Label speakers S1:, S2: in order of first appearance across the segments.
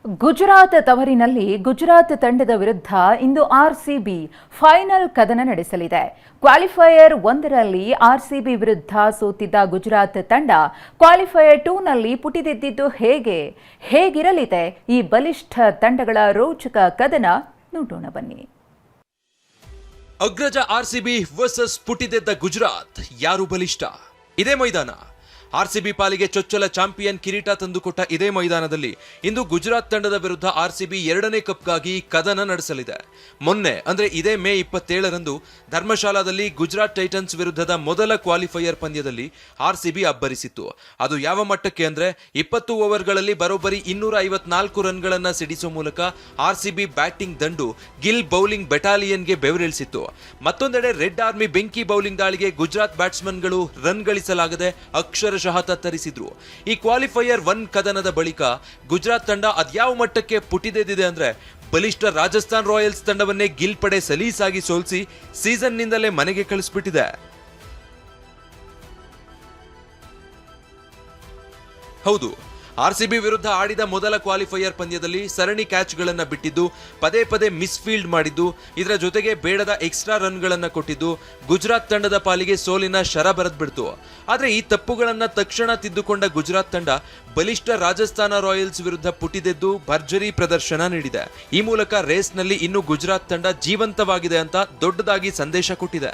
S1: ಗುಜರಾತ್ ತವರಿನಲ್ಲಿ ಗುಜರಾತ್ ತಂಡದ ವಿರುದ್ಧ ಇಂದು RCB final ಕದನ ನಡೆಸಲಿದೆ. ಕ್ವಾಲಿಫೈಯರ್ 1ರಲ್ಲಿ ಆರ್ಸಿಬಿ ವಿರುದ್ಧ ಸೋತಿದ್ದ ಗುಜರಾತ್ ತಂಡ ಕ್ವಾಲಿಫೈಯರ್ 2ನಲ್ಲಿ ಪುಟಿದೆದ್ದಿದ್ದು ಹೇಗಿರಲಿದೆ ಈ ಬಲಿಷ್ಠ ತಂಡಗಳ ರೋಚಕ ಕದನ ನೋಡೋಣ ಬನ್ನಿ.
S2: ಅಗ್ರಜ ಆರ್ಸಿಬಿ ವರ್ಸಸ್ ಪುಟಿದೆದ್ದ ಗುಜರಾತ್, ಯಾರು ಬಲಿಷ್ಠ? ಇದೇ ಮೈದಾನ. ಆರ್ಸಿಬಿ ಪಾಲಿಗೆ ಚೊಚ್ಚಲ ಚಾಂಪಿಯನ್ ಕಿರೀಟ ತಂದುಕೊಟ್ಟ ಇದೇ ಮೈದಾನದಲ್ಲಿ ಇಂದು ಗುಜರಾತ್ ತಂಡದ ವಿರುದ್ಧ ಆರ್ಸಿಬಿ 2ನೇ ಕಪ್ಗಾಗಿ ಕದನ ನಡೆಸಲಿದೆ. ಮೊನ್ನೆ ಅಂದ್ರೆ ಇದೇ ಮೇ 27ರಂದು ಧರ್ಮಶಾಲಾದಲ್ಲಿ ಗುಜರಾತ್ ಟೈಟನ್ಸ್ ವಿರುದ್ಧದ ಮೊದಲ ಕ್ವಾಲಿಫೈಯರ್ ಪಂದ್ಯದಲ್ಲಿ ಆರ್ಸಿಬಿ ಅಬ್ಬರಿಸಿತ್ತು. ಅದು ಯಾವ ಮಟ್ಟಕ್ಕೆ ಅಂದ್ರೆ 20 ಓವರ್ಗಳಲ್ಲಿ ಬರೋಬ್ಬರಿ 254 ರನ್ಗಳನ್ನ ಸಿಡಿಸುವ ಮೂಲಕ ಆರ್ಸಿಬಿ ಬ್ಯಾಟಿಂಗ್ ದಂಡು ಗಿಲ್ ಬೌಲಿಂಗ್ ಬೆಟಾಲಿಯನ್ಗೆ ಬೆವರಿಳಿಸಿತ್ತು. ಮತ್ತೊಂದೆಡೆ ರೆಡ್ ಆರ್ಮಿ ಬೆಂಕಿ ಬೌಲಿಂಗ್ ದಾಳಿಗೆ ಗುಜರಾತ್ ಬ್ಯಾಟ್ಸ್ಮನ್ಗಳು ರನ್ ಗಳಿಸಲಾಗದೆ ಅಕ್ಷರಶಃ ತತ್ತರಿಸಿದ್ರು. ಈ ಕ್ವಾಲಿಫೈಯರ್ 1 ಕದನದ ಬಳಿಕ ಗುಜರಾತ್ ತಂಡ ಅದ್ಯಾವ ಮಟ್ಟಕ್ಕೆ ಪುಟಿದೆದ್ದಿದೆ ಅಂದ್ರೆ ಬಲಿಷ್ಠ ರಾಜಸ್ಥಾನ್ ರಾಯಲ್ಸ್ ತಂಡವನ್ನೇ ಗಿಲ್ ಪಡೆ ಸಲೀಸಾಗಿ ಸೋಲಿಸಿ ಸೀಸನ್ನಿಂದಲೇ ಮನೆಗೆ ಕಳಿಸ್ಬಿಟ್ಟಿದೆ. ಹೌದು, ಆರ್ಸಿಬಿ ವಿರುದ್ಧ ಆಡಿದ ಮೊದಲ ಕ್ವಾಲಿಫೈಯರ್ ಪಂದ್ಯದಲ್ಲಿ ಸರಣಿ ಕ್ಯಾಚ್ಗಳನ್ನ ಬಿಟ್ಟಿದ್ದು, ಪದೇ ಪದೇ ಮಿಸ್ಫೀಲ್ಡ್ ಮಾಡಿದ್ದು, ಇದರ ಜೊತೆಗೆ ಬೇಡದ ಎಕ್ಸ್ಟ್ರಾ ರನ್ಗಳನ್ನ ಕೊಟ್ಟಿದ್ದು ಗುಜರಾತ್ ತಂಡದ ಪಾಲಿಗೆ ಸೋಲಿನ ಶರ ಬರೆದ್ಬಿಡ್ತು. ಆದ್ರೆ ಈ ತಪ್ಪುಗಳನ್ನ ತಕ್ಷಣ ತಿದ್ದುಕೊಂಡ ಗುಜರಾತ್ ತಂಡ ಬಲಿಷ್ಠ ರಾಜಸ್ಥಾನ ರಾಯಲ್ಸ್ ವಿರುದ್ಧ ಪುಟಿದೆದ್ದು ಭರ್ಜರಿ ಪ್ರದರ್ಶನ ನೀಡಿದೆ. ಈ ಮೂಲಕ ರೇಸ್ನಲ್ಲಿ ಇನ್ನು ಗುಜರಾತ್ ತಂಡ ಜೀವಂತವಾಗಿದೆ ಅಂತ ದೊಡ್ಡದಾಗಿ ಸಂದೇಶ ಕೊಟ್ಟಿದೆ.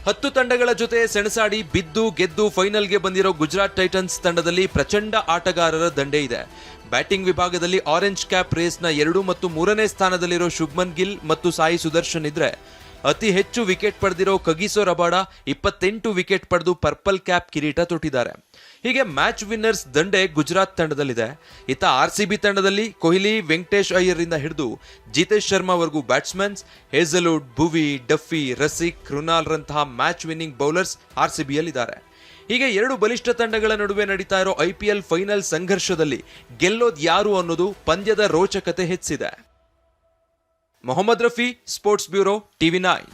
S2: ಹತ್ತು ತಂಡಗಳ ಜೊತೆ ಸೆಣಸಾಡಿ ಬಿದ್ದು ಗೆದ್ದು ಫೈನಲ್ಗೆ ಬಂದಿರೋ ಗುಜರಾತ್ ಟೈಟನ್ಸ್ ತಂಡದಲ್ಲಿ ಪ್ರಚಂಡ ಆಟಗಾರರ ದಂಡೆ ಇದೆ. ಬ್ಯಾಟಿಂಗ್ ವಿಭಾಗದಲ್ಲಿ ಆರೆಂಜ್ ಕ್ಯಾಪ್ ರೇಸ್ನ 2 ಮತ್ತು 3ನೇ ಸ್ಥಾನದಲ್ಲಿರೋ ಶುಭ್ಮನ್ ಗಿಲ್ ಮತ್ತು ಸಾಯಿ ಸುದರ್ಶನ್ ಇದ್ರೆ, ಅತಿ ಹೆಚ್ಚು ವಿಕೆಟ್ ಪಡೆದಿರೋ ಕಗಿಸೋ ರಬಾಡ 28 ವಿಕೆಟ್ ಪಡೆದು ಪರ್ಪಲ್ ಕ್ಯಾಪ್ ಕಿರೀಟ ತೊಟ್ಟಿದ್ದಾರೆ. ಹೀಗೆ ಮ್ಯಾಚ್ ವಿನ್ನರ್ಸ್ ದಂಡೆ ಗುಜರಾತ್ ತಂಡದಲ್ಲಿದೆ. ಇತ್ತ ಆರ್ಸಿಬಿ ತಂಡದಲ್ಲಿ ಕೊಹ್ಲಿ, ವೆಂಕಟೇಶ್ ಅಯ್ಯರ್ ರಿಂದ ಹಿಡಿದು ಜಿತೇಶ್ ಶರ್ಮಾ ವರೆಗೂ batsmans, Hazlewood, Bhuvi, Duffy, Rasikh, Krunal ರಂತಹ ಮ್ಯಾಚ್ ವಿನ್ನಿಂಗ್ ಬೌಲರ್ಸ್ ಆರ್ಸಿಬಿಯಲ್ಲಿದ್ದಾರೆ. ಹೀಗೆ 2 ಬಲಿಷ್ಠ ತಂಡಗಳ ನಡುವೆ ನಡೀತಾ ಇರೋ ಐಪಿಎಲ್ ಫೈನಲ್ ಸಂಘರ್ಷದಲ್ಲಿ ಗೆಲ್ಲೋದ್ ಯಾರು ಅನ್ನೋದು ಪಂದ್ಯದ ರೋಚಕತೆ ಹೆಚ್ಚಿದೆ. Mohammed Rafi, sports bureau, ಟಿವಿ9.